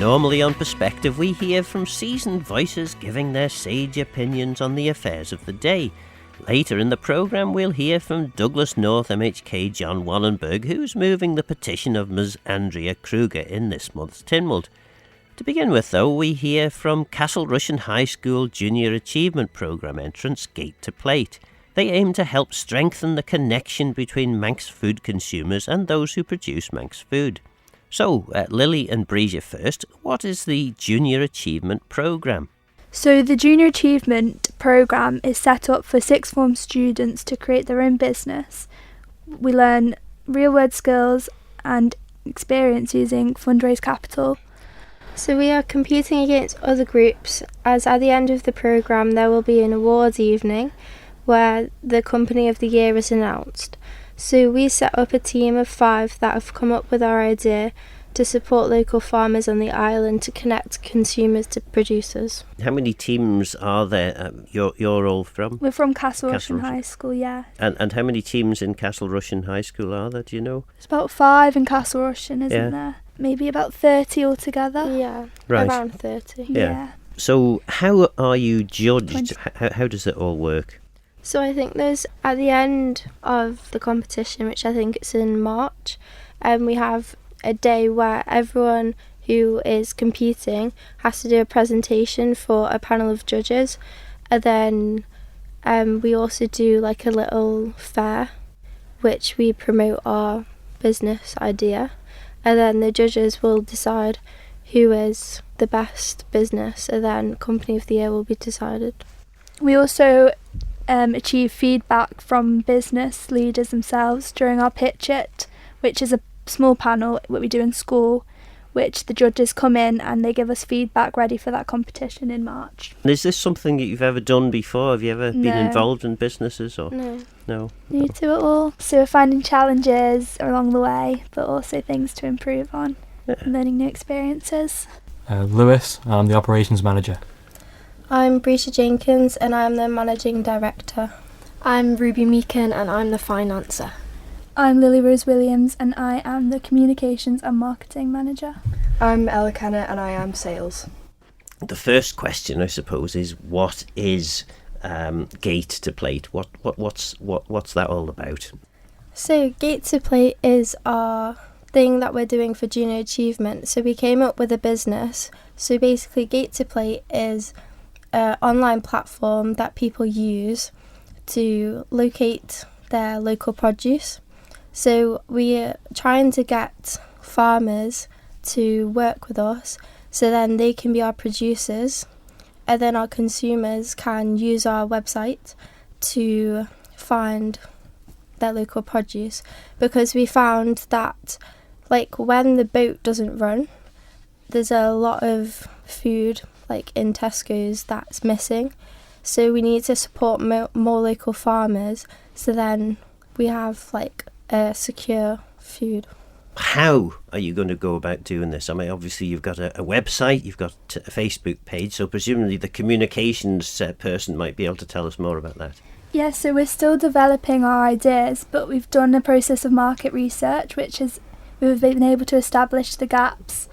Normally on Perspective we hear from seasoned voices giving their sage opinions on the affairs of the day. Later in the programme we'll hear from Douglas North MHK John Wannenburgh, who's moving the petition of Ms Andrea Krüger in this month's Tynwald. To begin with though, we hear from Rushen High School Junior Achievement Programme entrants Gate to Plate. They aim to help strengthen the connection between Manx food consumers and those who produce Manx food. So, Lily and Breesia first, what is the Junior Achievement Programme? So the Junior Achievement Programme is set up for sixth form students to create their own business. We learn real world skills and experience using fundraise capital. So we are competing against other groups, as at the end of the programme there will be an awards evening where the Company of the Year is announced. So we set up a team of 5 that have come up with our idea to support local farmers on the island to connect consumers to producers. How many teams are there you're all from? We're from Rushen High School, yeah. And how many teams in Rushen High School are there, do you know? It's about 5 in Rushen, isn't there? Maybe about 30 altogether. Yeah, right. Around 30. Yeah. So how are you judged? How does it all work? So I think there's, at the end of the competition, which I think it's in March, we have a day where everyone who is competing has to do a presentation for a panel of judges, and then we also do like a little fair which we promote our business idea, and then the judges will decide who is the best business, and then Company of the Year will be decided. We also achieve feedback from business leaders themselves during our pitch it, which is a small panel what we do in school, which the judges come in and they give us feedback ready for that competition in March. And is this something that you've ever done before? Have you ever been involved in businesses? Or No. New to it all. So we're finding challenges along the way, but also things to improve on, and learning new experiences. Lewis, I'm the operations manager. I'm Breesia Jenkins and I'm the managing director. I'm Ruby Meakin and I'm the financer. I'm Lily Rose Williams and I am the communications and marketing manager. I'm Ella Kenner and I am sales. The first question, I suppose, is what is Gate to Plate? What's that all about? So Gate to Plate is our thing that we're doing for junior achievement. So we came up with a business. So basically Gate to Plate is an online platform that people use to locate their local produce. So we're trying to get farmers to work with us so then they can be our producers, and then our consumers can use our website to find their local produce, because we found that like when the boat doesn't run, there's a lot of food like in Tesco's that's missing. So we need to support more local farmers so then we have like a secure food. How are you going to go about doing this? I mean, obviously you've got a website, you've got a Facebook page, so presumably the communications person might be able to tell us more about that. Yeah, so we're still developing our ideas, but we've done a process of market research, which is we've been able to establish the gaps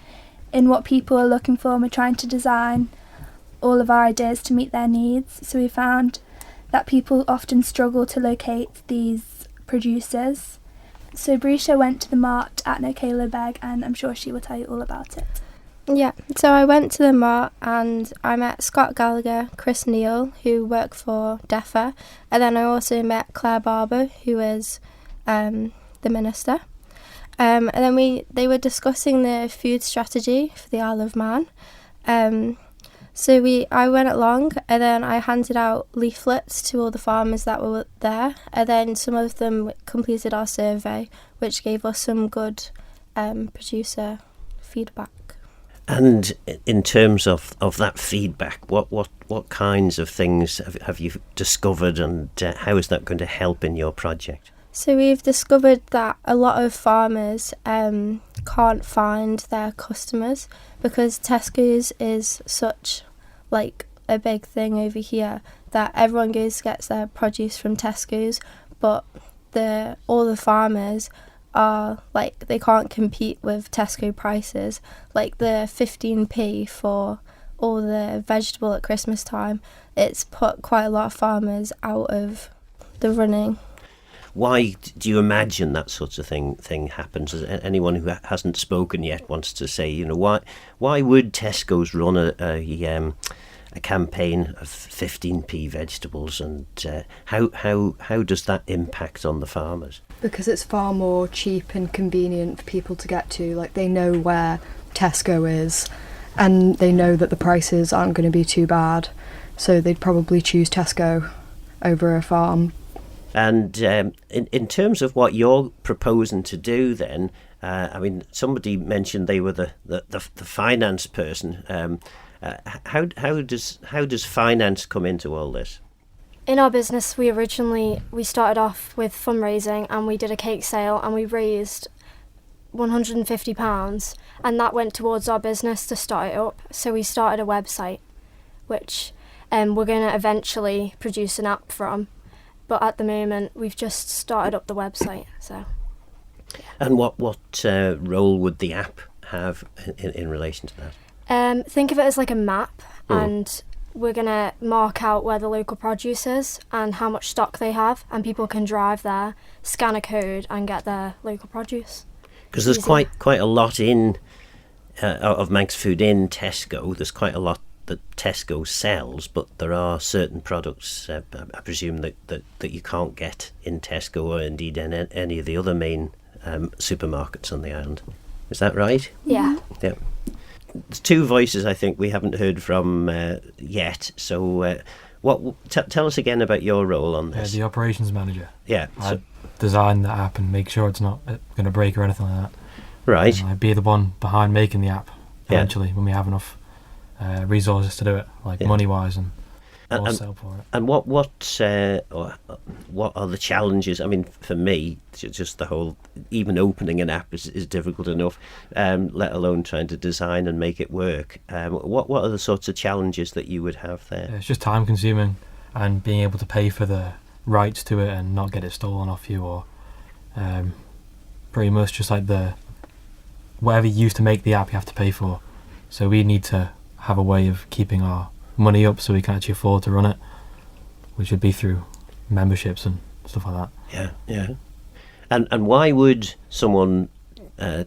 in what people are looking for, and we're trying to design all of our ideas to meet their needs. So we found that people often struggle to locate these producers. So Breesia went to the mart at Nokalobeg, and I'm sure she will tell you all about it. Yeah, so I went to the mart and I met Scott Gallagher, Chris Neal, who work for DEFA, and then I also met Claire Barber, who is the minister. And then they were discussing the food strategy for the Isle of Man. So I went along, and then I handed out leaflets to all the farmers that were there, and then some of them completed our survey, which gave us some good producer feedback. And in terms of that feedback, what kinds of things have you discovered, and how is that going to help in your project? So we've discovered that a lot of farmers can't find their customers because Tesco's is such like a big thing over here that everyone gets their produce from Tesco's, but all the farmers are like, they can't compete with Tesco prices. Like the 15p for all the vegetable at Christmas time, it's put quite a lot of farmers out of the running. Why do you imagine that sort of thing happens? Anyone who hasn't spoken yet wants to say, you know, why would Tesco's run a campaign of 15p vegetables, and how does that impact on the farmers? Because it's far more cheap and convenient for people to get to. Like, they know where Tesco is, and they know that the prices aren't going to be too bad, so they'd probably choose Tesco over a farm. And in terms of what you're proposing to do then, I mean, somebody mentioned they were the finance person. How does finance come into all this? In our business, we started off with fundraising, and we did a cake sale, and we raised £150, and that went towards our business to start it up. So we started a website, which we're going to eventually produce an app from. But at the moment, we've just started up the website. So. And what role would the app have in relation to that? Think of it as like a map, and we're going to mark out where the local produce is and how much stock they have, and people can drive there, scan a code, and get their local produce. Because there's quite a lot of Manx food in Tesco. There's quite a lot that Tesco sells, but there are certain products, I presume, that you can't get in Tesco or indeed in any of the other main supermarkets on the island. Is that right? Yeah. Yeah. There's two voices I think we haven't heard from yet. So tell us again about your role on this. The operations manager. Yeah. I design the app and make sure it's not going to break or anything like that. Right. And I'd be the one behind making the app eventually when we have enough resources to do it, like money-wise, and sell for it. And what are the challenges? I mean, for me, just the whole, even opening an app is difficult enough, let alone trying to design and make it work. What are the sorts of challenges that you would have there? It's just time-consuming, and being able to pay for the rights to it and not get it stolen off you, or pretty much just like whatever you use to make the app, you have to pay for. So we need to have a way of keeping our money up so we can actually afford to run it, which would be through memberships and stuff like that. Yeah. And why would someone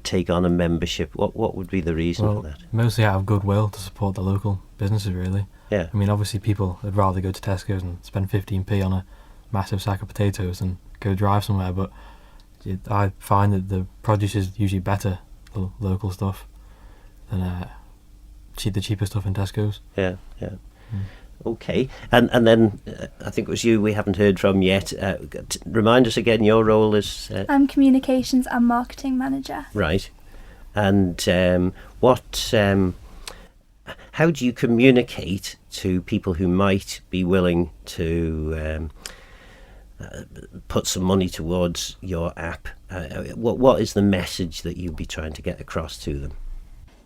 take on a membership? What would be the reason for that? Mostly out of goodwill to support the local businesses, really. Yeah. I mean, obviously people would rather go to Tesco's and spend 15p on a massive sack of potatoes and go drive somewhere, but I find that the produce is usually better, the local stuff, than the cheaper stuff in Tesco's. Yeah. Okay, and then I think it was you we haven't heard from yet. Remind us again, your role is... I'm Communications and Marketing Manager. Right. And how do you communicate to people who might be willing to put some money towards your app? What is the message that you'd be trying to get across to them?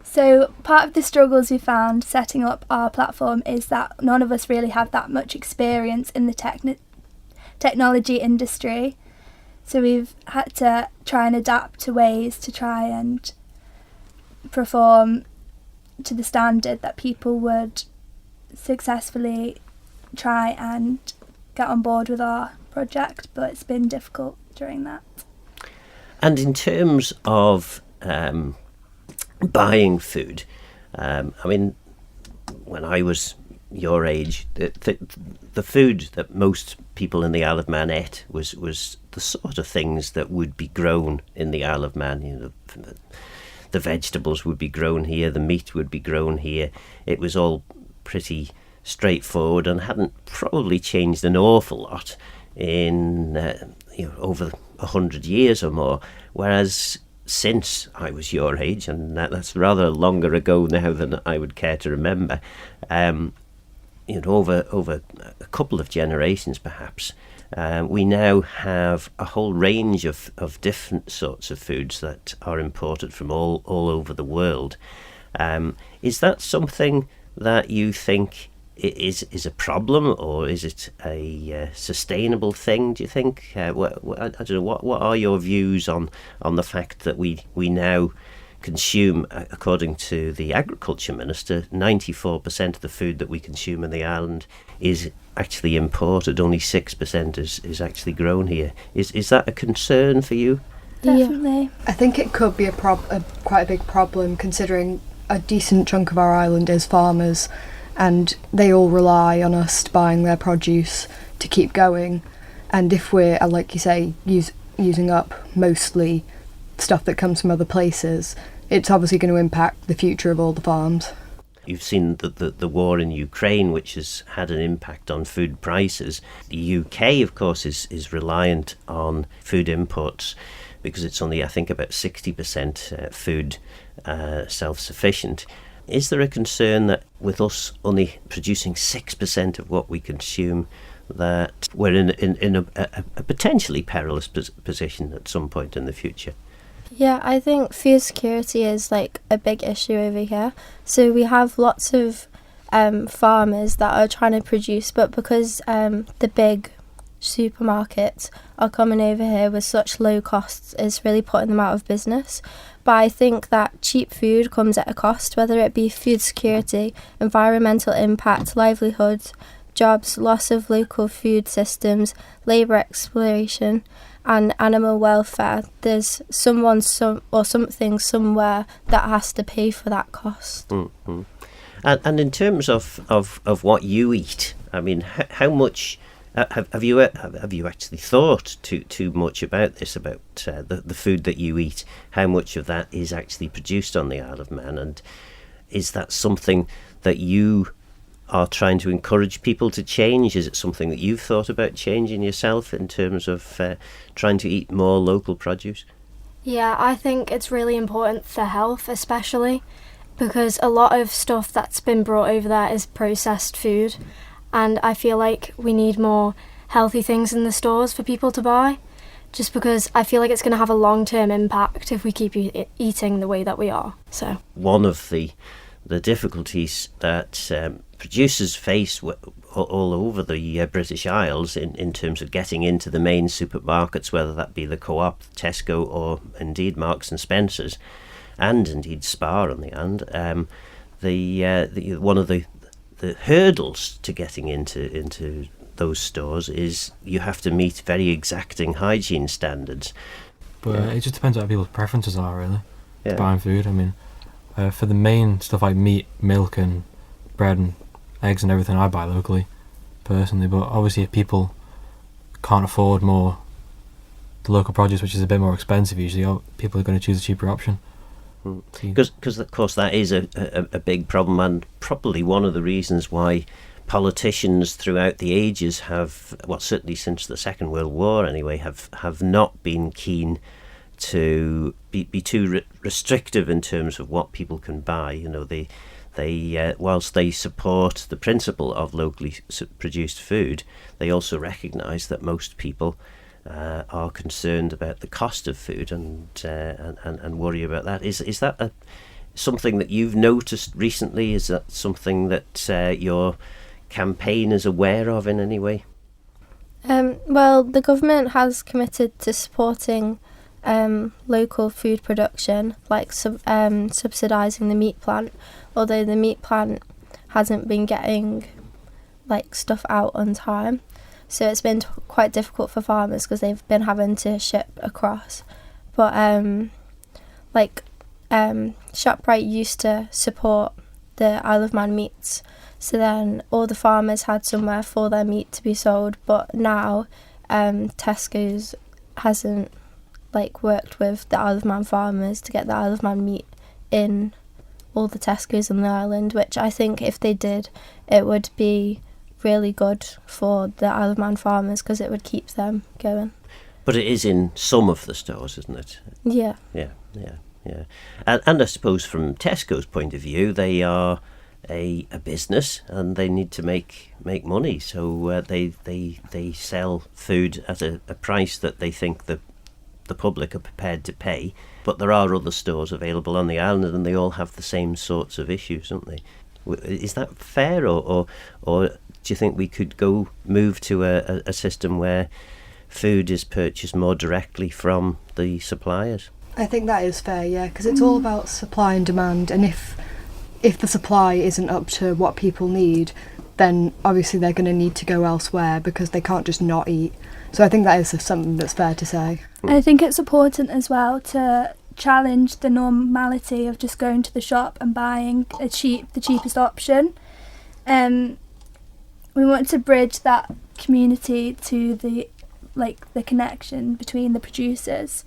So part of the struggles we found setting up our platform is that none of us really have that much experience in the technology industry. So we've had to try and adapt to ways to try and perform to the standard that people would successfully try and get on board with our project, but it's been difficult during that. And in terms of buying food, I mean, when I was your age, the food that most people in the Isle of Man ate was the sort of things that would be grown in the Isle of Man. You know, the vegetables would be grown here, the meat would be grown here. It was all pretty straightforward and hadn't probably changed an awful lot in over 100 years or more. Whereas since I was your age, and that's rather longer ago now than I would care to remember, over a couple of generations perhaps, we now have a whole range of different sorts of foods that are imported from all over the world. Is that something that you think is a problem, or is it a sustainable thing, do you think? I don't know, what are your views on the fact that we now consume, according to the Agriculture Minister, 94% of the food that we consume in the island is actually imported, only 6% is actually grown here. Is that a concern for you? Definitely. I think it could be quite a big problem, considering a decent chunk of our island is farmers, and they all rely on us buying their produce to keep going. And if we're, like you say, using up mostly stuff that comes from other places, it's obviously going to impact the future of all the farms. You've seen the war in Ukraine, which has had an impact on food prices. The UK, of course, is reliant on food imports because it's only, I think, about 60% food self-sufficient. Is there a concern that with us only producing 6% of what we consume, that we're in a potentially perilous position at some point in the future? Yeah, I think food security is like a big issue over here. So we have lots of farmers that are trying to produce, but because the big supermarkets are coming over here with such low costs, it's really putting them out of business. But I think that cheap food comes at a cost, whether it be food security, environmental impact, livelihood, jobs, loss of local food systems, labour exploitation, and animal welfare. There's someone or something somewhere that has to pay for that cost. Mm-hmm. And in terms of what you eat, I mean, how much have you actually thought too much about this, about the food that you eat? How much of that is actually produced on the Isle of Man, and is that something that you are trying to encourage people to change? Is it something that you've thought about changing yourself in terms of trying to eat more local produce? Yeah, I think it's really important for health, especially because a lot of stuff that's been brought over there is processed food, and I feel like we need more healthy things in the stores for people to buy, just because I feel like it's going to have a long-term impact if we keep eating the way that we are. So one of the difficulties that producers face all over the British Isles in terms of getting into the main supermarkets, whether that be the Co-op, Tesco, or indeed Marks and Spencer's, and indeed Spar on the end, one of the hurdles to getting into those stores is you have to meet very exacting hygiene standards. But it just depends on what people's preferences are, really, to buying food. I mean, for the main stuff like meat, milk and bread and eggs and everything, I buy locally, personally. But obviously if people can't afford the local produce, which is a bit more expensive usually, people are going to choose a cheaper option. Because of course that is a big problem, and probably one of the reasons why politicians throughout the ages have, well, certainly since the Second World War anyway, have not been keen to be too restrictive in terms of what people can buy. You know, they whilst they support the principle of locally produced food, they also recognise that most people are concerned about the cost of food and worry about that. Is that something that you've noticed recently? Is that something that your campaign is aware of in any way? Well, the government has committed to supporting local food production, like subsidising the meat plant, although the meat plant hasn't been getting like stuff out on time. So it's been quite difficult for farmers because they've been having to ship across. But ShopRite used to support the Isle of Man meats, so then all the farmers had somewhere for their meat to be sold. But now Tesco's hasn't worked with the Isle of Man farmers to get the Isle of Man meat in all the Tesco's on the island, which I think if they did, it would be really good for the Isle of Man farmers because it would keep them going. But it is in some of the stores, isn't it? Yeah. And I suppose from Tesco's point of view, they are a business and they need to make money, so they sell food at a price that they think the public are prepared to pay. But there are other stores available on the island and they all have the same sorts of issues, don't they? Is that fair, or do you think we could move to a system where food is purchased more directly from the suppliers? I think that is fair, yeah, because it's all about supply and demand, and if the supply isn't up to what people need, then obviously they're going to need to go elsewhere because they can't just not eat. So I think that is something that's fair to say. I think it's important as well to challenge the normality of just going to the shop and buying the cheapest option. We want to bridge that community to the connection between the producers,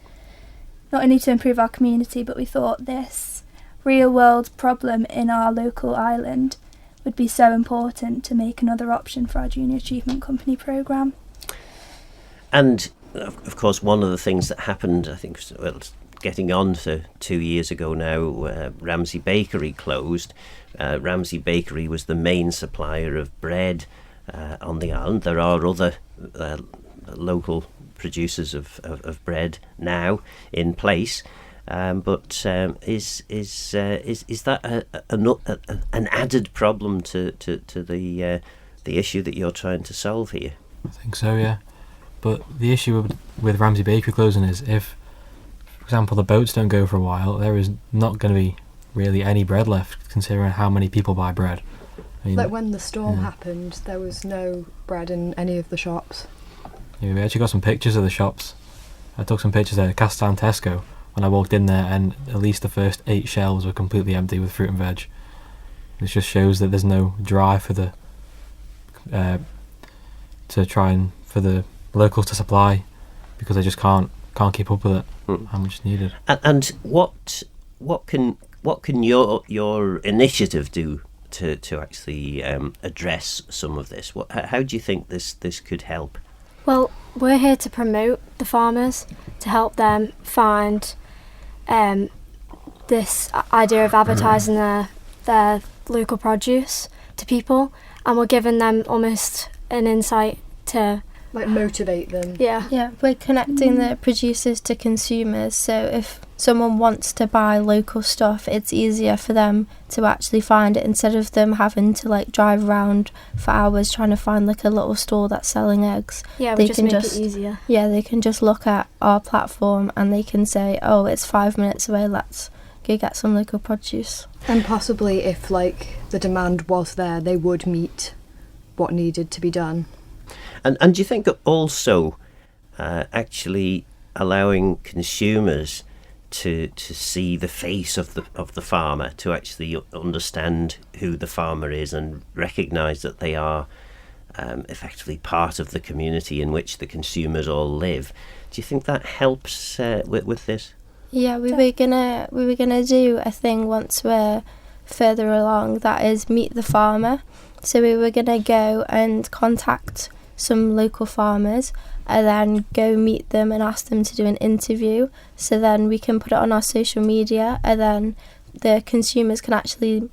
not only to improve our community, but we thought this real world problem in our local island would be so important to make another option for our Junior Achievement Company programme. And of course, one of the things that happened, I think, it's getting on to 2 years ago now, Ramsey Bakery closed. Ramsey Bakery was the main supplier of bread on the island. There are other local producers of bread now in place, but is that an added problem to the issue that you're trying to solve here? I think so, yeah. But the issue with Ramsey Bakery closing is if, for example, the boats don't go for a while, there is not going to be really any bread left, considering how many people buy bread. I mean, like when the storm happened, there was no bread in any of the shops. Yeah, we actually got some pictures of the shops. I took some pictures at Castown Tesco when I walked in there, and at least the first 8 shelves were completely empty with fruit and veg. It just shows that there's no drive for the for the locals to supply, because they just can't keep up with it. How much is needed. And what can your initiative do to actually address some of this? How do you think this could help? Well, we're here to promote the farmers, to help them find this idea of advertising their local produce to people, and we're giving them almost an insight to motivate them. Yeah, we're connecting the producers to consumers, so if someone wants to buy local stuff, it's easier for them to actually find it, instead of them having to drive around for hours trying to find a little store that's selling eggs. Yeah, we just make it easier. Yeah, they can just look at our platform and they can say, oh, it's 5 minutes away, let's go get some local produce. And possibly if the demand was there, they would meet what needed to be done. And do you think that also actually allowing consumers to see the face of the farmer, to actually understand who the farmer is and recognise that they are effectively part of the community in which the consumers all live, do you think that helps with this? Yeah, we were gonna do a thing once we're further along, that is meet the farmer. So we were gonna go and contact some local farmers and then go meet them and ask them to do an interview, so then we can put it on our social media, and then the consumers can actually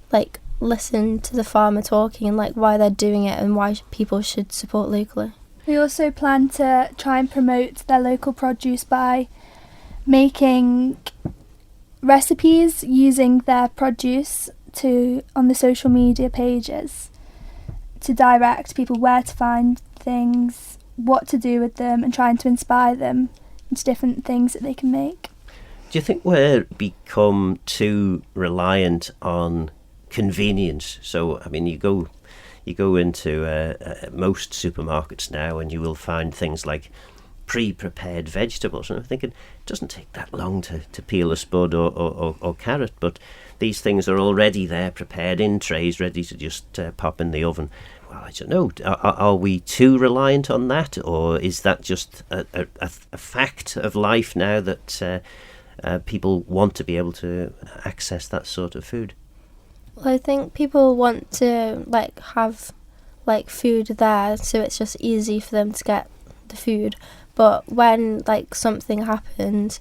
listen to the farmer talking and why they're doing it and why people should support locally. We also plan to try and promote their local produce by making recipes using their produce on the social media pages to direct people where to find things, what to do with them, and trying to inspire them into different things that they can make. Do you think we're become too reliant on convenience? So, I mean, you go into most supermarkets now and you will find things like pre-prepared vegetables, and I'm thinking it doesn't take that long to peel a spud or carrot, but these things are already there, prepared in trays, ready to just pop in the oven. Well, I don't know, are we too reliant on that, or is that just a fact of life now that people want to be able to access that sort of food? Well, I think people want to have food there, so it's just easy for them to get the food. But when something happens,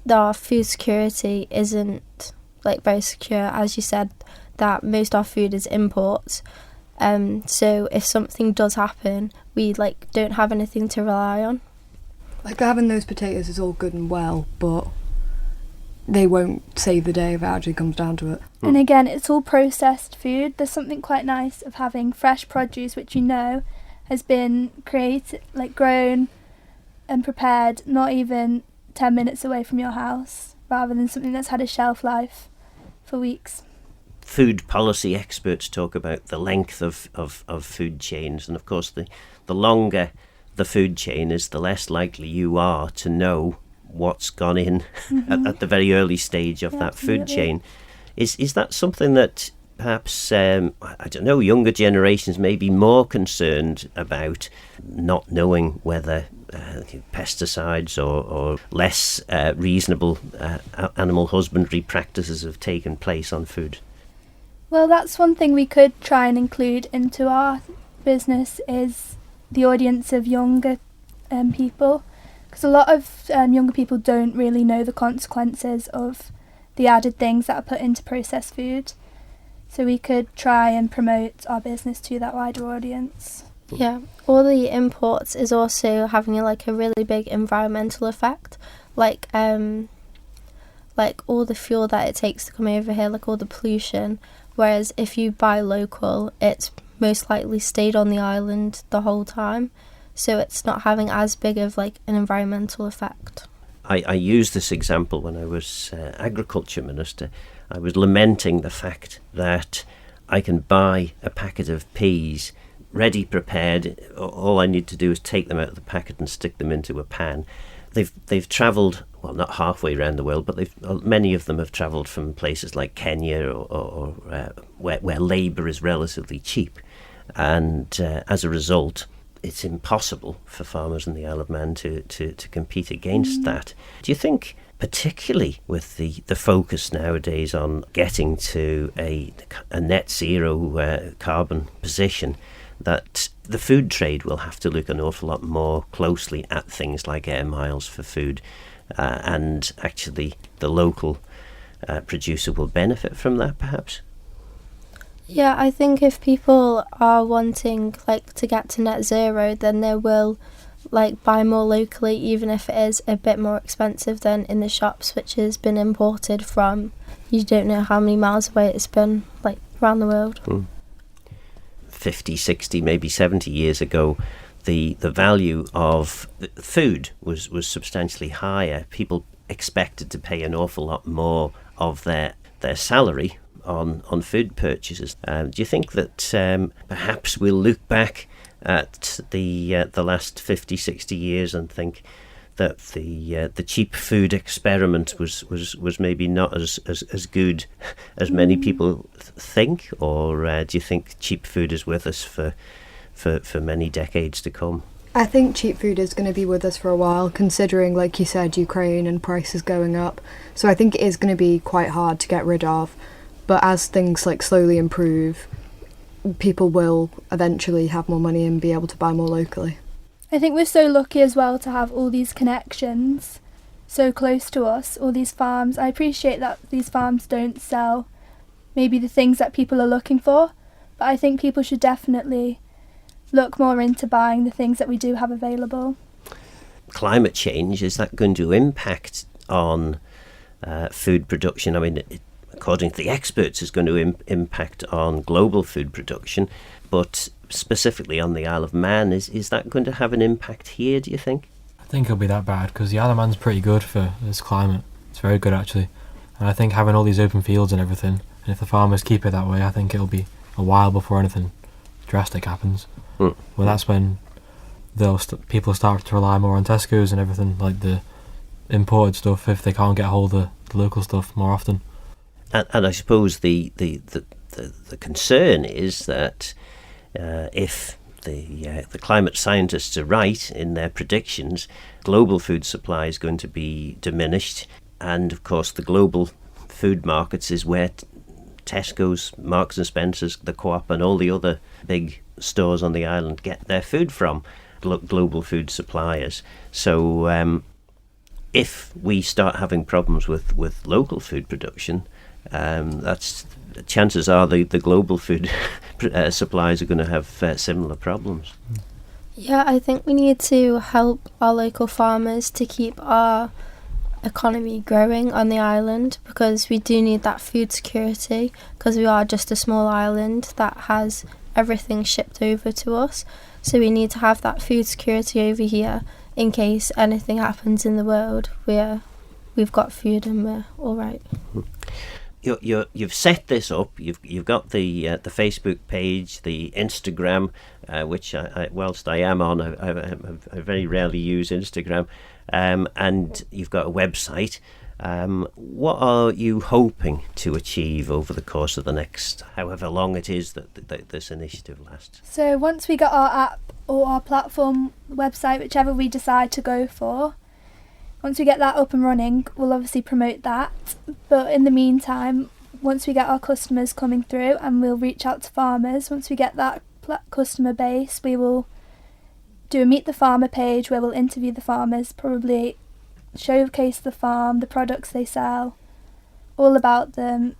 our food security isn't very secure. As you said, that most of our food is imports. So if something does happen, we don't have anything to rely on. Having those potatoes is all good and well, but they won't save the day if it actually comes down to it. And again, it's all processed food. There's something quite nice of having fresh produce, which you know has been created, like grown and prepared, not even 10 minutes away from your house, rather than something that's had a shelf life for weeks. Food policy experts talk about the length of food chains, and of course the longer the food chain is, the less likely you are to know what's gone in at the very early stage of that food chain. Is that something that perhaps, I don't know, younger generations may be more concerned about, not knowing whether pesticides or less reasonable animal husbandry practices have taken place on food? Well, that's one thing we could try and include into our business, is the audience of younger people, because a lot of younger people don't really know the consequences of the added things that are put into processed food. So we could try and promote our business to that wider audience. Yeah, all the imports is also having a really big environmental effect, like all the fuel that it takes to come over here, like all the pollution. Whereas if you buy local, it's most likely stayed on the island the whole time, so it's not having as big of an environmental effect. I used this example when I was Agriculture Minister. I was lamenting the fact that I can buy a packet of peas ready prepared. All I need to do is take them out of the packet and stick them into a pan. They've travelled, well, not halfway around the world, but many of them have travelled from places like Kenya or where labour is relatively cheap, and as a result, it's impossible for farmers in the Isle of Man to compete against that. Do you think, particularly with the focus nowadays on getting to a net zero carbon position, that the food trade will have to look an awful lot more closely at things like air miles for food, and actually the local producer will benefit from that, perhaps? Yeah, I think if people are wanting to get to net zero, then they will buy more locally, even if it is a bit more expensive than in the shops, which has been imported from, you don't know how many miles away it's been, around the world. 50, 60, maybe 70 years ago, the value of food was substantially higher. People expected to pay an awful lot more of their salary on food purchases. Do you think that perhaps we'll look back at the last 50, 60 years and think that the cheap food experiment was maybe not as good as many people think, or do you think cheap food is with us for many decades to come? I think cheap food is going to be with us for a while, considering, like you said, Ukraine and prices going up. So I think it is going to be quite hard to get rid of. But as things slowly improve, people will eventually have more money and be able to buy more locally. I think we're so lucky as well to have all these connections so close to us, all these farms. I appreciate that these farms don't sell maybe the things that people are looking for, but I think people should definitely look more into buying the things that we do have available. Climate change, is that going to impact on food production? I mean, according to the experts, it's going to impact on global food production, but specifically on the Isle of Man, is that going to have an impact here, do you think? I think it'll be that bad, because the Isle of Man's pretty good for this climate. It's very good, actually. And I think having all these open fields and everything, and if the farmers keep it that way, I think it'll be a while before anything drastic happens. Well, that's when people start to rely more on Tesco's and everything, like the imported stuff, if they can't get hold of the local stuff more often. And I suppose the concern is that if the climate scientists are right in their predictions, global food supply is going to be diminished, and of course the global food markets is where Tesco's, Marks and Spencer's, the Co-op and all the other big stores on the island get their food from, global food suppliers. So if we start having problems with local food production, that's chances are the global food suppliers are going to have similar problems. Yeah, I think we need to help our local farmers to keep our economy growing on the island, because we do need that food security, because we are just a small island that has everything shipped over to us. So we need to have that food security over here in case anything happens in the world. We've got food and we're all right. You've set this up. You've got the Facebook page, the Instagram, which whilst I am on, I very rarely use Instagram, and you've got a website. What are you hoping to achieve over the course of the next, however long it is that this initiative lasts? So once we got our app or our platform website, whichever we decide to go for, once we get that up and running, we'll obviously promote that. But in the meantime, once we get our customers coming through, and we'll reach out to farmers, once we get that customer base, we will do a Meet the Farmer page where we'll interview the farmers, probably showcase the farm, the products they sell, all about them,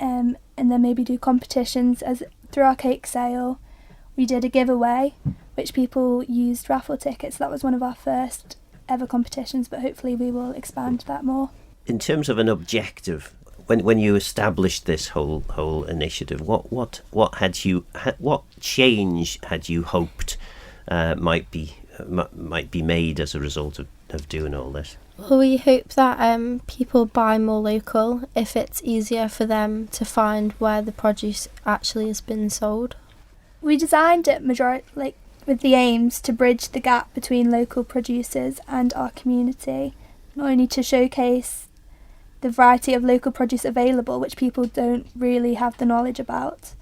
and then maybe do competitions. As through our cake sale, we did a giveaway, which people used raffle tickets. That was one of our first ever competitions, but hopefully we will expand that more. In terms of an objective, when you established this whole initiative, what change had you hoped might be made as a result of doing all this? Well, we hope that people buy more local if it's easier for them to find where the produce actually has been sold. We designed it with the aims to bridge the gap between local producers and our community, not only to showcase the variety of local produce available, which people don't really have the knowledge about,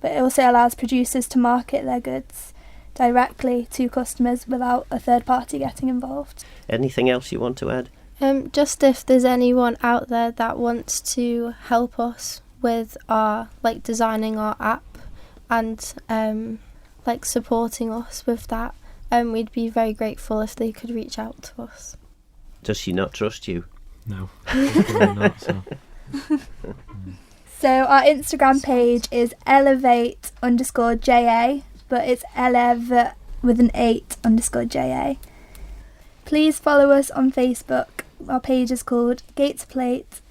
but it also allows producers to market their goods directly to customers without a third party getting involved. Anything else you want to add? Just if there's anyone out there that wants to help us with our designing our app and supporting us with that, we'd be very grateful if they could reach out to us. Does she not trust you? No, probably not. So. So our Instagram page is elevate_JA, but it's elev with an 8_JA. Please follow us on Facebook. Our page is called Gates Plate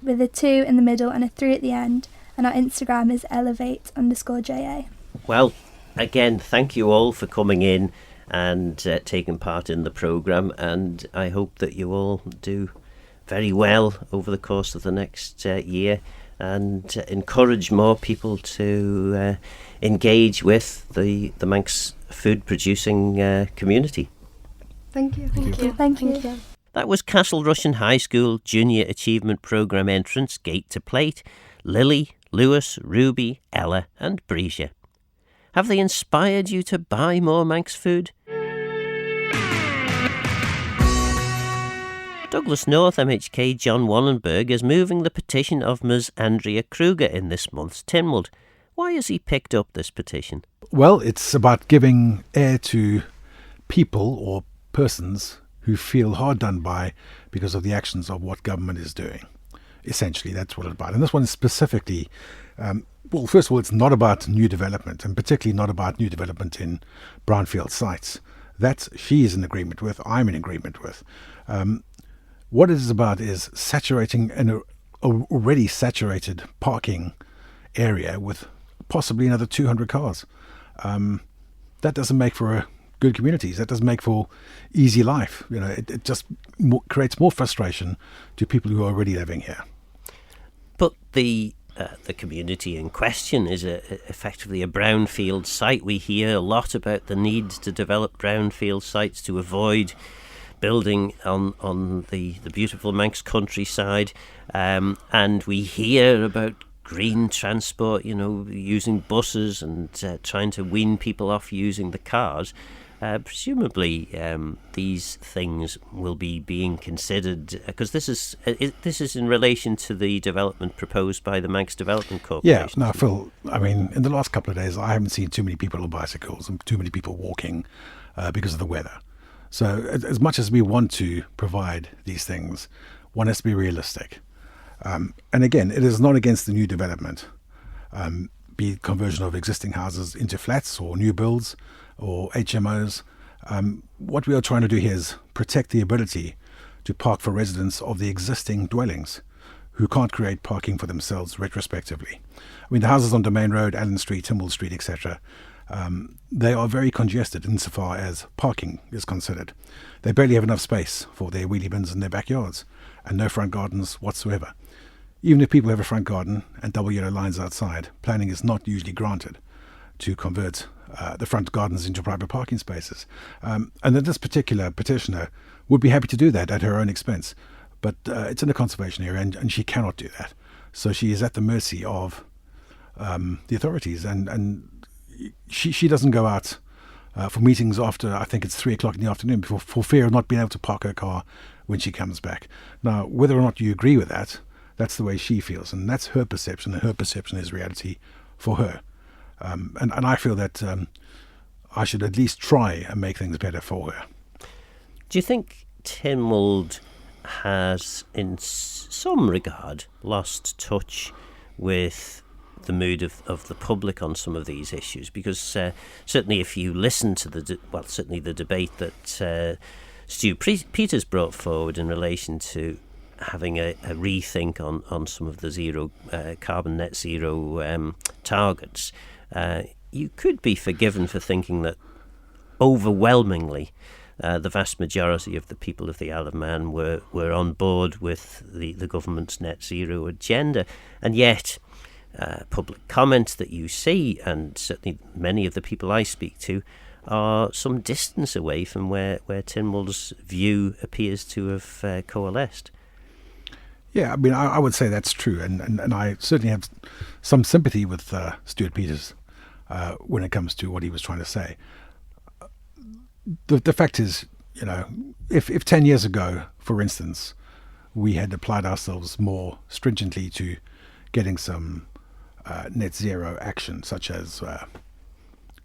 with a 2 in the middle and a 3 at the end, and our Instagram is elevate_JA. Well, again, thank you all for coming in and taking part in the programme, and I hope that you all do very well over the course of the next year, and encourage more people to engage with the Manx food producing community. Thank you. Thank you. That was Castle Rushen High School Junior Achievement Programme entrants Gate to Plate, Lily, Lewis, Ruby, Ella and Brescia. Have they inspired you to buy more Manx food? Douglas North MHK John Wannenburgh is moving the petition of Ms Andrea Krüger in this month's Tynwald. Why has he picked up this petition? Well, it's about giving air to people or persons who feel hard done by because of the actions of what government is doing. Essentially, that's what it's about. And this one is specifically, well, first of all, it's not about new development, and particularly not about new development in brownfield sites. That she is in agreement with, I'm in agreement with. What it is about is saturating an already saturated parking area with possibly another 200 cars. That doesn't make for good communities. That doesn't make for easy life. You know, it just creates more frustration to people who are already living here. But the community in question is effectively a brownfield site. We hear a lot about the need to develop brownfield sites to avoid building on the beautiful Manx countryside, and we hear about green transport, using buses and trying to wean people off using the cars. Presumably these things will be being considered, because this is in relation to the development proposed by the Manx Development Corporation. Yeah, no, Phil, I mean, in the last couple of days I haven't seen too many people on bicycles and too many people walking because of the weather. So as much as we want to provide these things, one has to be realistic. And again, it is not against the new development, be it conversion of existing houses into flats or new builds or HMOs. What we are trying to do here is protect the ability to park for residents of the existing dwellings who can't create parking for themselves retrospectively. I mean, the houses on Domain Road, Allen Street, Tynwald Street, etc., they are very congested insofar as parking is considered. They barely have enough space for their wheelie bins in their backyards, and no front gardens whatsoever. Even if people have a front garden and double yellow lines outside, planning is not usually granted to convert the front gardens into private parking spaces. And then this particular petitioner would be happy to do that at her own expense. But it's in a conservation area, and she cannot do that. So she is at the mercy of the authorities. And she doesn't go out for meetings after, I think it's 3 o'clock in the afternoon, for fear of not being able to park her car when she comes back. Now, whether or not you agree with that, that's the way she feels. And that's her perception, and her perception is reality for her. And I feel that I should at least try and make things better for her. Do you think Tynwald has, in some regard, lost touch with the mood of the public on some of these issues? Because certainly if you listen to the debate that Stu Peters brought forward in relation to having a rethink on some of the zero carbon net zero targets, you could be forgiven for thinking that overwhelmingly the vast majority of the people of the Isle of Man were on board with the government's net zero agenda. And yet public comments that you see, and certainly many of the people I speak to, are some distance away from where Tynwald's view appears to have coalesced. Yeah, I mean, I would say that's true, and I certainly have some sympathy with Stuart Peters when it comes to what he was trying to say. The fact is, you know, if 10 years ago, for instance, we had applied ourselves more stringently to getting some net zero action, such as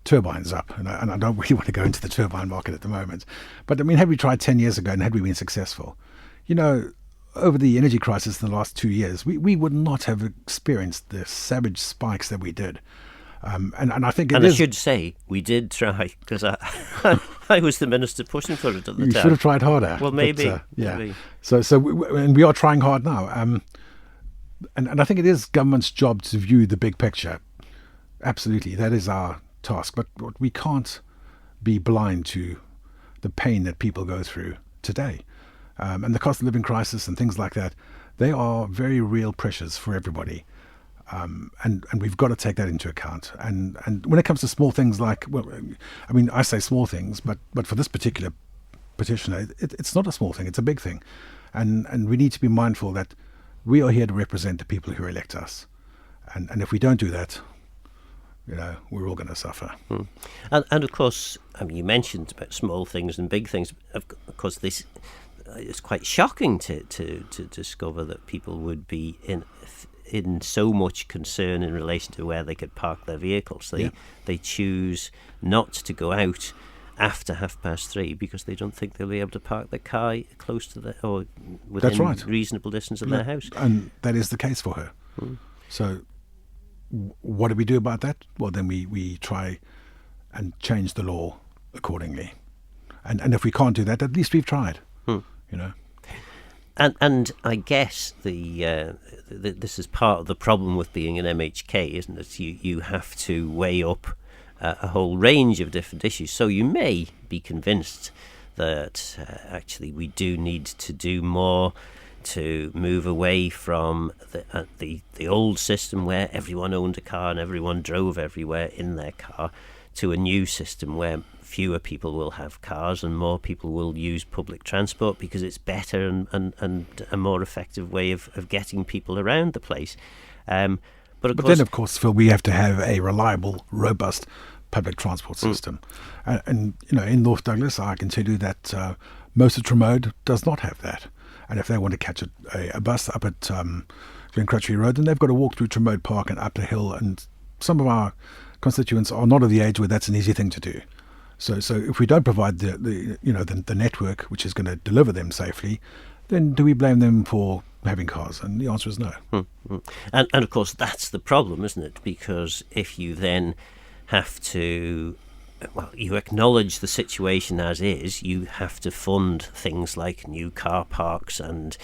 turbines up, and I don't really want to go into the turbine market at the moment, but I mean, had we tried 10 years ago and had we been successful, you know, over the energy crisis in the last 2 years, we would not have experienced the savage spikes that we did. And I think I should say we did try, because I was the minister pushing for it at the time. You should have tried harder. Well, maybe. Yeah. Maybe. So and we are trying hard now. And I think it is government's job to view the big picture. Absolutely, that is our task. But we can't be blind to the pain that people go through today. And the cost of living crisis and things like that, they are very real pressures for everybody. And we've got to take that into account. And when it comes to small things like, well, I mean, I say small things, but for this particular petitioner, it's not a small thing, it's a big thing. And we need to be mindful that we are here to represent the people who elect us. And if we don't do that, you know, we're all going to suffer. And of course, I mean, you mentioned about small things and big things. Of course, this it's quite shocking to discover that people would be in so much concern in relation to where they could park their vehicles. They choose not to go out after 3:30 because they don't think they'll be able to park their car close to or within That's right. reasonable distance of their house. And that is the case for her. So what do we do about that? Well, then we try and change the law accordingly. And if we can't do that, at least we've tried. You know. And I guess this is part of the problem with being an MHK, isn't it? You have to weigh up a whole range of different issues. So you may be convinced that actually we do need to do more to move away from the old system where everyone owned a car and everyone drove everywhere in their car, to a new system where fewer people will have cars and more people will use public transport because it's better and a more effective way of getting people around the place. But then, of course, Phil, we have to have a reliable, robust public transport system. And you know, in North Douglas, I can tell you that most of Tremode does not have that. And if they want to catch a bus up at Glencrutchery Road, then they've got to walk through Tremode Park and up the hill. And some of our constituents are not of the age where that's an easy thing to do. So if we don't provide the network which is going to deliver them safely, then do we blame them for having cars? And the answer is no. And of course that's the problem, isn't it? Because if you then have to you acknowledge the situation as is. You have to fund things like new car parks and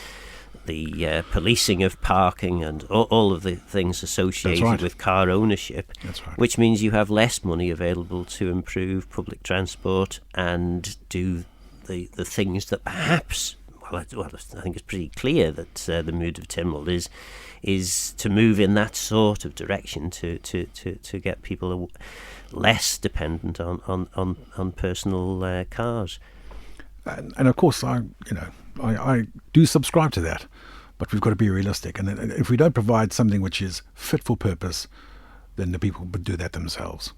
the policing of parking and all of the things associated with car ownership. That's right. Which means you have less money available to improve public transport and do the things that perhaps, I think it's pretty clear that the mood of Tynwald is to move in that sort of direction to get people less dependent on personal cars. And of course, I do subscribe to that, but we've got to be realistic. And if we don't provide something which is fit for purpose, then the people would do that themselves.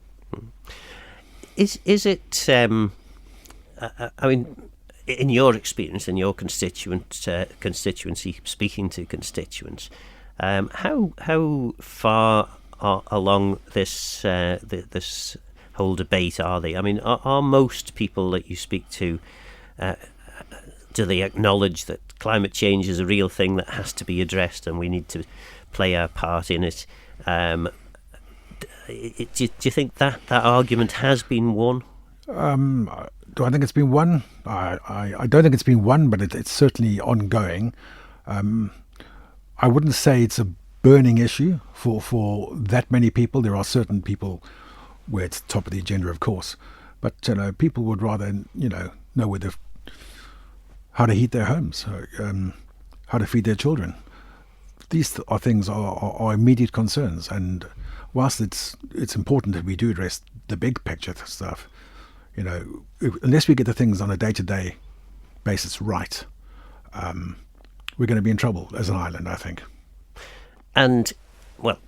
Is it? I mean, in your experience, in your constituency, speaking to constituents, how far along this this whole debate are they? I mean, are most people that you speak to, do they acknowledge that climate change is a real thing that has to be addressed and we need to play our part in it? Do you think that argument has been won? Do I think it's been won? I don't think it's been won, but it's certainly ongoing. I wouldn't say it's a burning issue for that many people. There are certain people where it's top of the agenda, of course, but people would rather know how to heat their homes, how to feed their children. These are things are immediate concerns, and whilst it's important that we do address the big picture stuff, unless we get the things on a day-to-day basis right, we're going to be in trouble as an island, I think. And, well,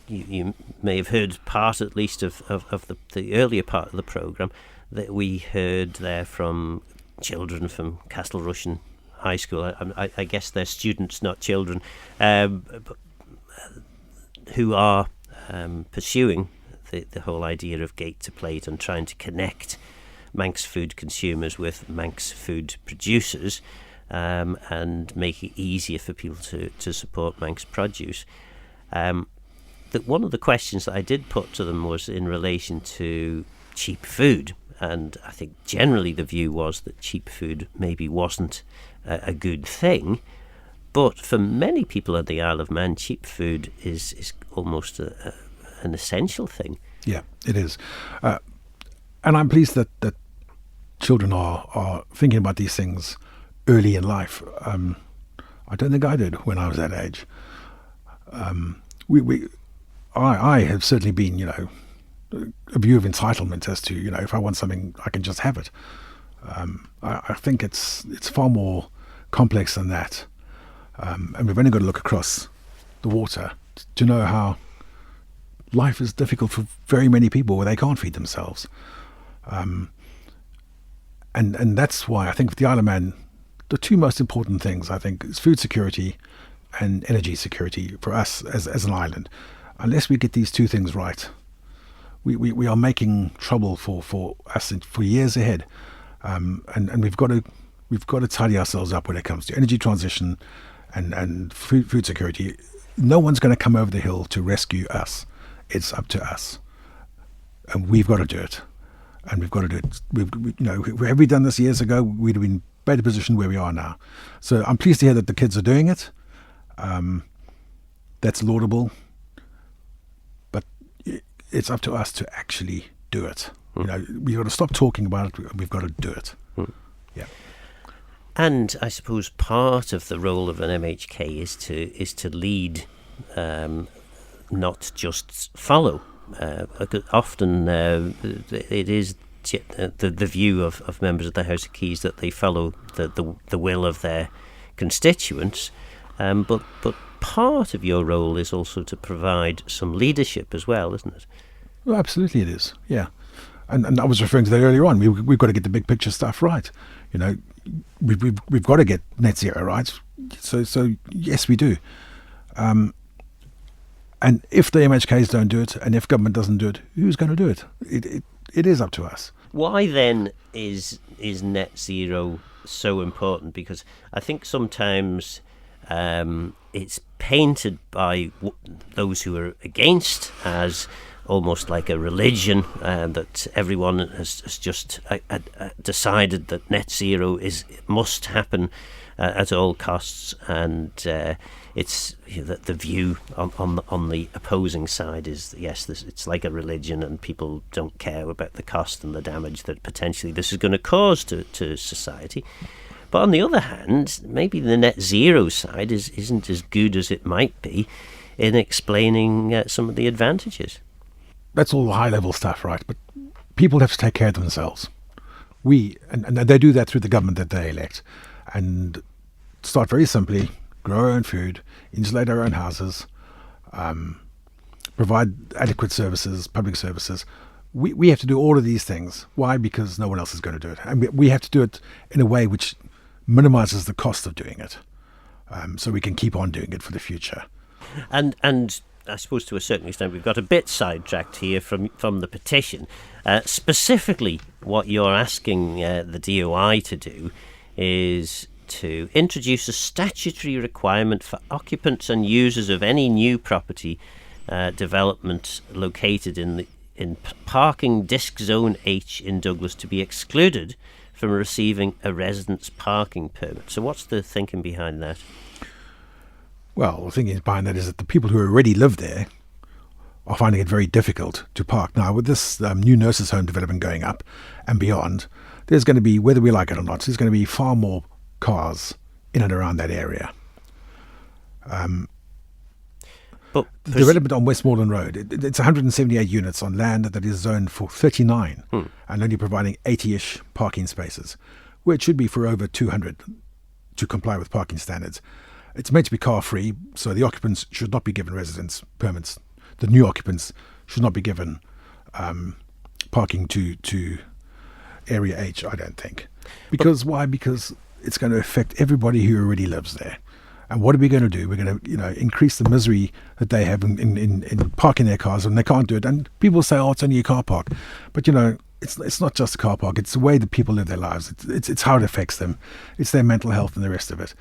you may have heard part, at least, of the earlier part of the programme that we heard there from children from Castle Rushen High School. I guess they're students, not children, who are pursuing the whole idea of gate to plate and trying to connect Manx food consumers with Manx food producers, and make it easier for people to support Manx produce. That one of the questions that I did put to them was in relation to cheap food, and I think generally the view was that cheap food maybe wasn't a good thing, but for many people on the Isle of Man, cheap food is almost an essential thing. Yeah, it is. And I'm pleased that children are thinking about these things early in life. I don't think I did when I was that age. I have certainly been, a view of entitlement as to, if I want something, I can just have it. I think it's far more complex than that. And we've only got to look across the water to know how life is difficult for very many people where they can't feed themselves. And that's why I think for the Isle of Man, the two most important things, I think, is food security and energy security for us as an island. Unless we get these two things right, we are making trouble for us for years ahead. And we've got to tidy ourselves up when it comes to energy transition and food security. No one's going to come over the hill to rescue us. It's up to us, and we've got to do it. And we've got to do it. Had we done this years ago, we'd have been in a better position where we are now. So I'm pleased to hear that the kids are doing it. That's laudable, but it's up to us to actually do it. We've got to stop talking about it. We've got to do it. Yeah. And I suppose part of the role of an MHK is to lead, not just follow. Often it is the view of members of the House of Keys that they follow the will of their constituents, but part of your role is also to provide some leadership as well, isn't it? Well, absolutely it is, yeah. And I was referring to that earlier on. We've got to get the big picture stuff right. We've got to get net zero right. So yes, we do. And if the MHKs don't do it, and if government doesn't do it, who's going to do it? It is up to us. Why then is net zero so important? Because I think sometimes it's painted by those who are against as almost like a religion, that everyone has just decided that net zero must happen at all costs, and it's the view on the opposing side is, yes, it's like a religion, and people don't care about the cost and the damage that potentially this is going to cause to society. But on the other hand, maybe the net zero side isn't as good as it might be in explaining some of the advantages. That's all high level stuff, right? But people have to take care of themselves. And they do that through the government that they elect, and start very simply: grow our own food, insulate our own houses, provide adequate services, public services. We have to do all of these things. Why? Because no one else is going to do it, and we have to do it in a way which minimizes the cost of doing it, so we can keep on doing it for the future. And I suppose to a certain extent we've got a bit sidetracked here from the petition. Specifically, what you're asking the DOI to do is to introduce a statutory requirement for occupants and users of any new property development located in parking Disc Zone H in Douglas to be excluded from receiving a residence parking permit. So what's the thinking behind that? Well, the thinking behind that is that the people who already live there are finding it very difficult to park. Now, with this new nurses' home development going up and beyond, there's going to be, whether we like it or not, there's going to be far more cars in and around that area. But the development on Westmoreland Road, it's 178 units on land that is zoned for 39 and only providing 80-ish parking spaces, where it should be for over 200 to comply with parking standards. It's meant to be car-free, so the occupants should not be given residence permits. The new occupants should not be given parking to Area H, I don't think. Because why? Because it's going to affect everybody who already lives there. And what are we going to do? We're going to, increase the misery that they have in parking their cars, and they can't do it. And people say, "Oh, it's only a car park," but it's not just a car park. It's the way that people live their lives. It's how it affects them. It's their mental health and the rest of it.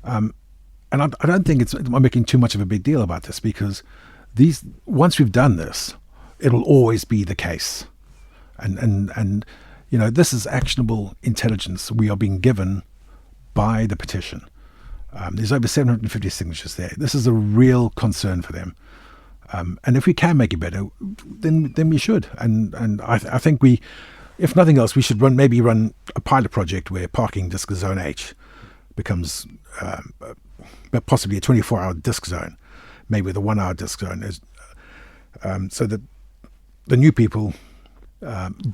And I don't think I'm making too much of a big deal about this, because once we've done this, it'll always be the case. And this is actionable intelligence we are being given by the petition. There's over 750 signatures there. This is a real concern for them. And if we can make it better, then we should. And I think if nothing else, we should run a pilot project where parking Disc Zone H becomes possibly a 24-hour disc zone, maybe with a 1-hour disc zone, so that the new people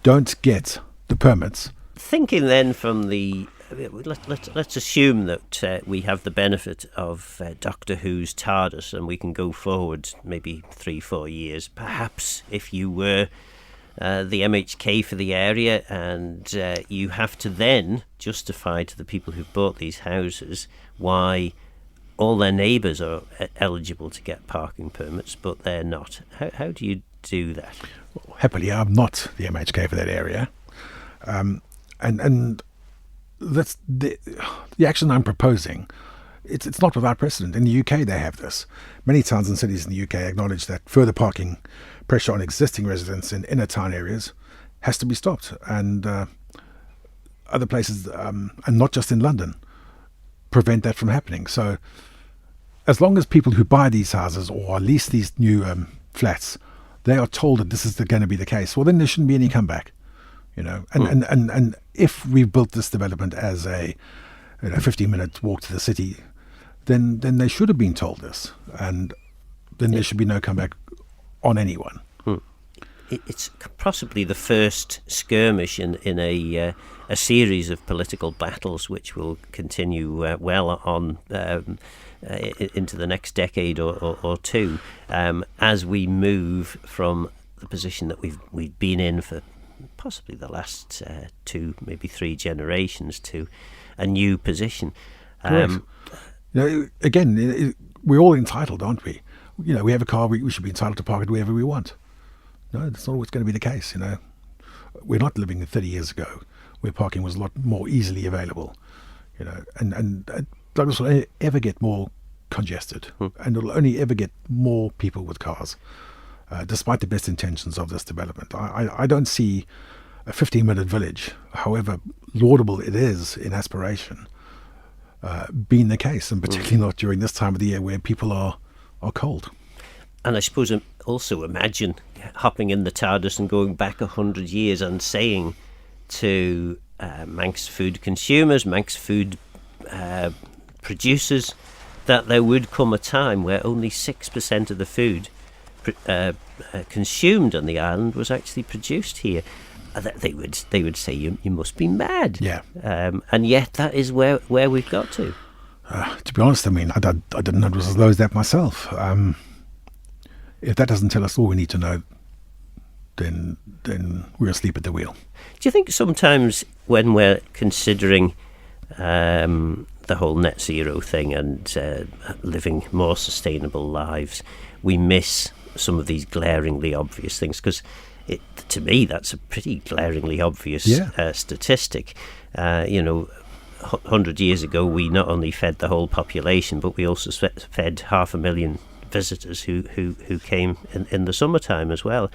don't get the permits. Thinking then from let's assume that we have the benefit of Doctor Who's TARDIS, and we can go forward maybe 3-4 years. Perhaps if you were the MHK for the area, and you have to then justify to the people who've bought these houses why all their neighbours are eligible to get parking permits, but they're not. How do you do that? Well, happily, I'm not the MHK for that area, and that's the action I'm proposing. It's not without precedent. In the UK, they have this. Many towns and cities in the UK acknowledge that further parking pressure on existing residents in inner town areas has to be stopped, and other places, and not just in London, prevent that from happening. So as long as people who buy these houses or lease these new flats, they are told that this is going to be the case, well, then there shouldn't be any comeback, and if we've built this development as a 15-minute walk to the city, then they should have been told this, and then there should be no comeback on anyone. It's possibly the first skirmish in a series of political battles which will continue well on into the next decade or two, as we move from the position that we've been in for possibly the last 2, maybe 3 generations to a new position. Again, we're all entitled, aren't we? We have a car, we should be entitled to park it wherever we want. No, that's not always going to be the case. We're not living 30 years ago where parking was a lot more easily available. And Douglas will only ever get more congested, and it'll only ever get more people with cars. despite the best intentions of this development. I don't see a 15-minute village, however laudable it is in aspiration, being the case, and particularly not during this time of the year where people are cold. And I suppose also imagine hopping in the TARDIS and going back 100 years and saying to Manx food consumers, Manx food producers, that there would come a time where only 6% of the food consumed on the island was actually produced here. They would say you must be mad. Yeah. And yet that is where we've got to. To be honest, I mean, I didn't know it was as low as that myself. If that doesn't tell us all we need to know, then we're asleep at the wheel. Do you think sometimes when we're considering the whole net zero thing and living more sustainable lives, we miss some of these glaringly obvious things? Because to me, that's a pretty glaringly obvious statistic. 100 years ago, we not only fed the whole population, but we also fed 500,000 visitors who came in the summertime as well,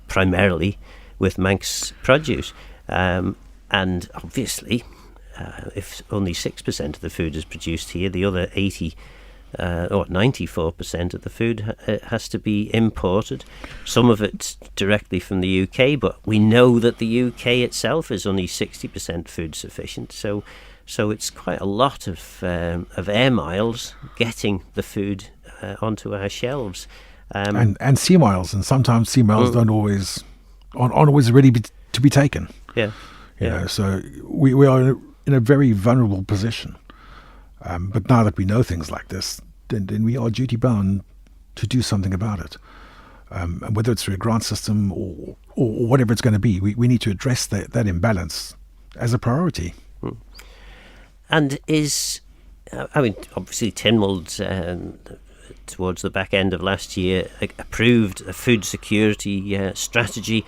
primarily with Manx produce. And obviously, if only 6% of the food is produced here, the other 94% of the food has to be imported. Some of it directly from the UK, but we know that the UK itself is only 60% food sufficient. So it's quite a lot of air miles getting the food onto our shelves. And sea miles, and sometimes sea miles aren't always ready to be taken. Yeah. You know, so we are in a very vulnerable position. But now that we know things like this, then we are duty bound to do something about it. And whether it's through a grant system or whatever it's going to be, we need to address that imbalance as a priority. And obviously Tynwald, towards the back end of last year, approved a food security strategy.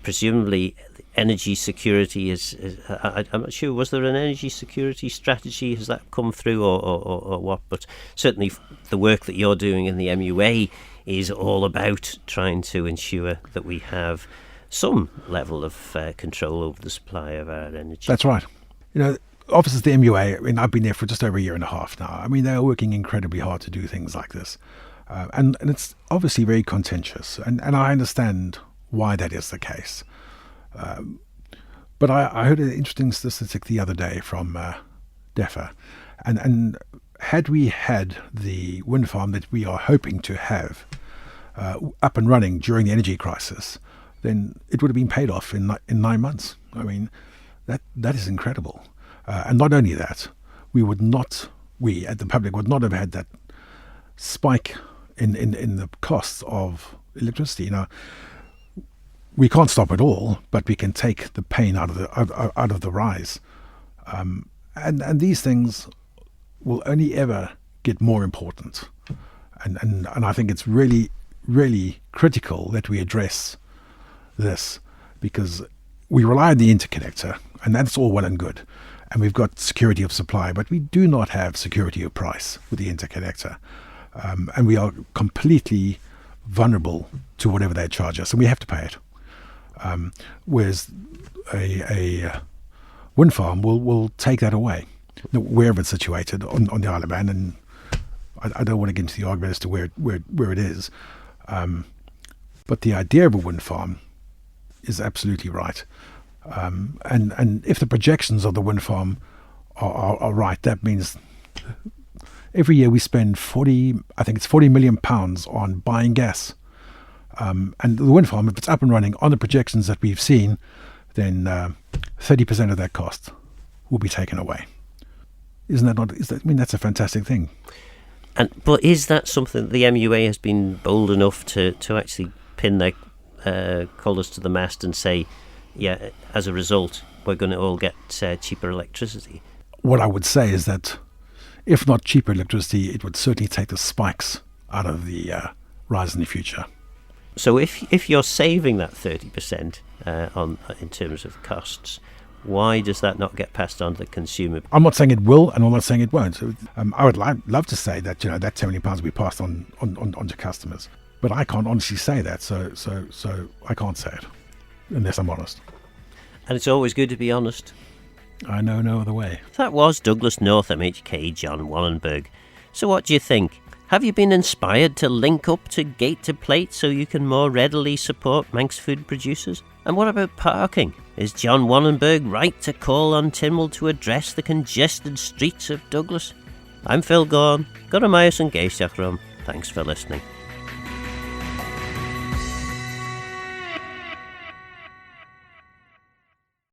Presumably energy security is I'm not sure, was there an energy security strategy? Has that come through or what? But certainly the work that you're doing in the MUA is all about trying to ensure that we have some level of control over the supply of our energy. That's right. You know, offices of the MUA, I mean, I've been there for just over a year and a half now. I mean, they're working incredibly hard to do things like this. And it's obviously very contentious. And I understand why that is the case. But I heard an interesting statistic the other day from DEFRA. And had we had the wind farm that we are hoping to have up and running during the energy crisis, then it would have been paid off in 9 months. I mean, that is incredible. And not only that, we at the public would not have had that spike in the costs of electricity. Now, we can't stop it all, but we can take the pain out of the rise. And these things will only ever get more important. And I think it's really, really critical that we address this, because we rely on the interconnector, and that's all well and good. And we've got security of supply, but we do not have security of price with the interconnector. And we are completely vulnerable to whatever they charge us, and we have to pay it. Whereas a wind farm will take that away, wherever it's situated on the Isle of Man. And I don't want to get into the argument as to where it is. But the idea of a wind farm is absolutely right. And if the projections of the wind farm are right, that means every year we spend 40 million pounds on buying gas. And the wind farm, if it's up and running on the projections that we've seen, then 30% of that cost will be taken away. Isn't that not? I mean, that's a fantastic thing. But is that something that the MUA has been bold enough to actually pin their colours to the mast and say, yeah, as a result, we're going to all get cheaper electricity? What I would say is that if not cheaper electricity, it would certainly take the spikes out of the rise in the future. So if you're saving that 30% in terms of costs, why does that not get passed on to the consumer? I'm not saying it will, and I'm not saying it won't. I would love to say that that £70 will be passed on to customers. But I can't honestly say that, so I can't say it unless I'm honest. And it's always good to be honest. I know no other way. That was Douglas North MHK John Wannenburgh. So what do you think? Have you been inspired to link up to Gate to Plate so you can more readily support Manx food producers? And what about parking? Is John Wannenburgh right to call on Tynwald to address the congested streets of Douglas? I'm Phil Gorn. Go to Myers and Geisachrom. Thanks for listening.